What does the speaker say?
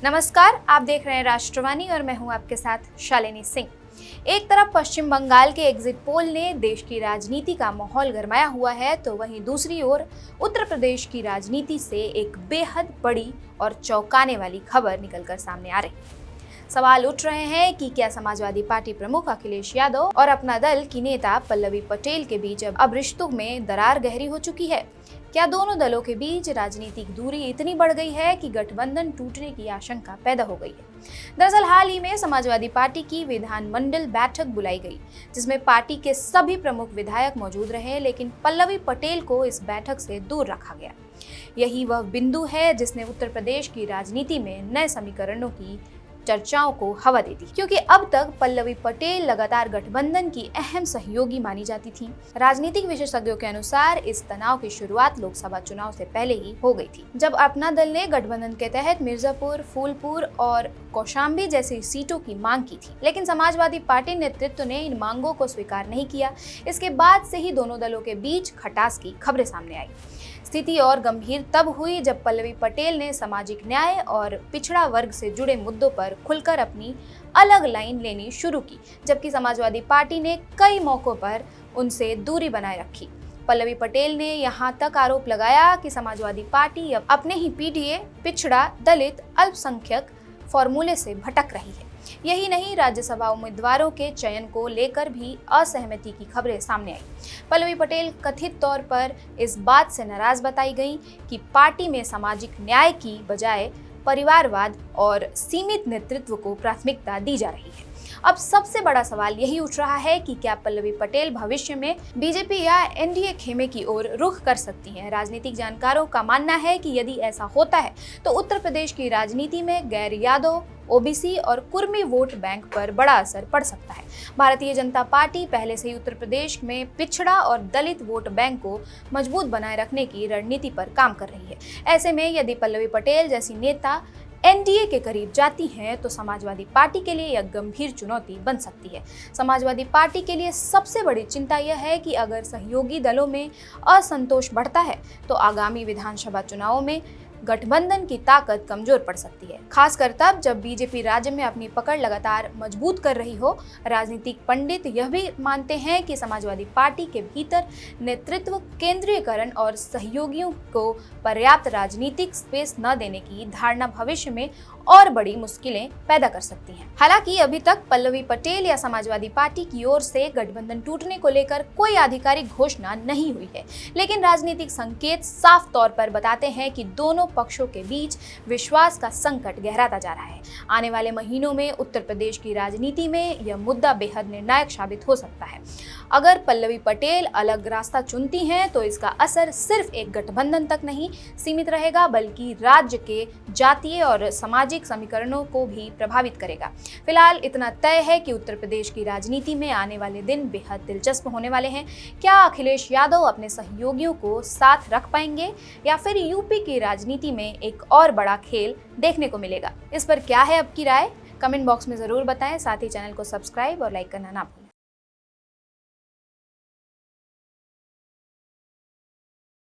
नमस्कार, आप देख रहे हैं राष्ट्रवाणी और मैं हूं आपके साथ शालिनी सिंह। एक तरफ पश्चिम बंगाल के एग्जिट पोल ने देश की राजनीति का माहौल गरमाया हुआ है, तो वहीं दूसरी ओर उत्तर प्रदेश की राजनीति से एक बेहद बड़ी और चौंकाने वाली खबर निकलकर सामने आ रही है। सवाल उठ रहे हैं कि क्या समाजवादी पार्टी प्रमुख अखिलेश यादव और अपना दल की नेता पल्लवी पटेल के बीच अब रिश्तों में दरार गहरी हो चुकी है। क्या दोनों दलों के बीच राजनीतिक दूरी इतनी बढ़ गई है कि गठबंधन टूटने की आशंका पैदा हो गई है। दरअसल हाल ही में समाजवादी पार्टी की विधानमंडल बैठक बुलाई गई, जिसमें पार्टी के सभी प्रमुख विधायक मौजूद रहे, लेकिन पल्लवी पटेल को इस बैठक से दूर रखा गया। यही वह बिंदु है जिसने उत्तर प्रदेश की राजनीति में नए समीकरणों की चर्चाओं को हवा दे दी, क्योंकि अब तक पल्लवी पटेल लगातार गठबंधन की अहम सहयोगी मानी जाती थी। राजनीतिक विशेषज्ञों के अनुसार इस तनाव की शुरुआत लोकसभा चुनाव से पहले ही हो गई थी, जब अपना दल ने गठबंधन के तहत मिर्जापुर, फूलपुर और कौशाम्बी जैसी सीटों की मांग की थी, लेकिन समाजवादी पार्टी नेतृत्व ने इन मांगों को स्वीकार नहीं किया। इसके बाद से ही दोनों दलों के बीच खटास की खबरें सामने आई। स्थिति और गंभीर तब हुई जब पल्लवी पटेल ने सामाजिक न्याय और पिछड़ा वर्ग से जुड़े मुद्दों पर खुलकर अपनी अलग लाइन लेनी शुरू की, जबकि समाजवादी पार्टी ने कई मौकों पर उनसे दूरी बनाए रखी। पल्लवी पटेल ने यहां तक आरोप लगाया कि समाजवादी पार्टी अब अपने ही पीडीए, पिछड़ा, दलित, अल्पसंख्यक फॉर्मूले से भटक रही है। यही नहीं, राज्यसभा उम्मीदवारों के चयन को लेकर भी असहमति की खबरें सामने आई। पल्लवी पटेल कथित तौर पर इस बात से नाराज बताई गई कि पार्टी में सामाजिक न्याय की बजाय परिवारवाद और सीमित नेतृत्व को प्राथमिकता दी जा रही है। अब सबसे बड़ा सवाल यही उठ रहा है कि क्या पल्लवी पटेल भविष्य में बीजेपी या एनडीए खेमे की ओर रुख कर सकती हैं। राजनीतिक जानकारों का मानना है कि यदि ऐसा होता है तो उत्तर प्रदेश की राजनीति में गैर यादव, ओबीसी और कुर्मी वोट बैंक पर बड़ा असर पड़ सकता है। भारतीय जनता पार्टी पहले से ही उत्तर प्रदेश में पिछड़ा और दलित वोट बैंक को मजबूत बनाए रखने की रणनीति पर काम कर रही है। ऐसे में यदि पल्लवी पटेल जैसी नेता एनडीए के करीब जाती हैं तो समाजवादी पार्टी के लिए यह गंभीर चुनौती बन सकती है। समाजवादी पार्टी के लिए सबसे बड़ी चिंता यह है कि अगर सहयोगी दलों में असंतोष बढ़ता है तो आगामी विधानसभा चुनावों में गठबंधन की ताकत कमजोर पड़ सकती है, खासकर तब जब बीजेपी राज्य में अपनी पकड़ लगातार मजबूत कर रही हो। राजनीतिक पंडित यह भी मानते हैं कि समाजवादी पार्टी के भीतर नेतृत्व केंद्रीयकरण और सहयोगियों को पर्याप्त राजनीतिक स्पेस न देने की धारणा भविष्य में और बड़ी मुश्किलें पैदा कर सकती हैं। हालांकि अभी तक पल्लवी पटेल या समाजवादी पार्टी की ओर से गठबंधन टूटने को लेकर कोई आधिकारिक घोषणा नहीं हुई है, लेकिन राजनीतिक संकेत साफ तौर पर बताते हैं कि दोनों पक्षों के बीच विश्वास का संकट गहराता जा रहा है। आने वाले महीनों में उत्तर प्रदेश की राजनीति में यह मुद्दा बेहद निर्णायक साबित हो सकता है। अगर पल्लवी पटेल अलग रास्ता चुनती हैं तो इसका असर सिर्फ एक गठबंधन तक नहीं सीमित रहेगा, बल्कि राज्य के जातीय और सामाजिक समीकरणों को भी प्रभावित करेगा। फिलहाल इतना तय है कि उत्तर प्रदेश की राजनीति में आने वाले दिन बेहद दिलचस्प होने वाले हैं। क्या अखिलेश यादव अपने सहयोगियों को साथ रख पाएंगे या फिर यूपी की राजनीति में एक और बड़ा खेल देखने को मिलेगा? इस पर क्या है आपकी राय? कमेंट बॉक्स में जरूर बताएं। साथ ही चैनल को सब्सक्राइब और लाइक करना ना भूलें।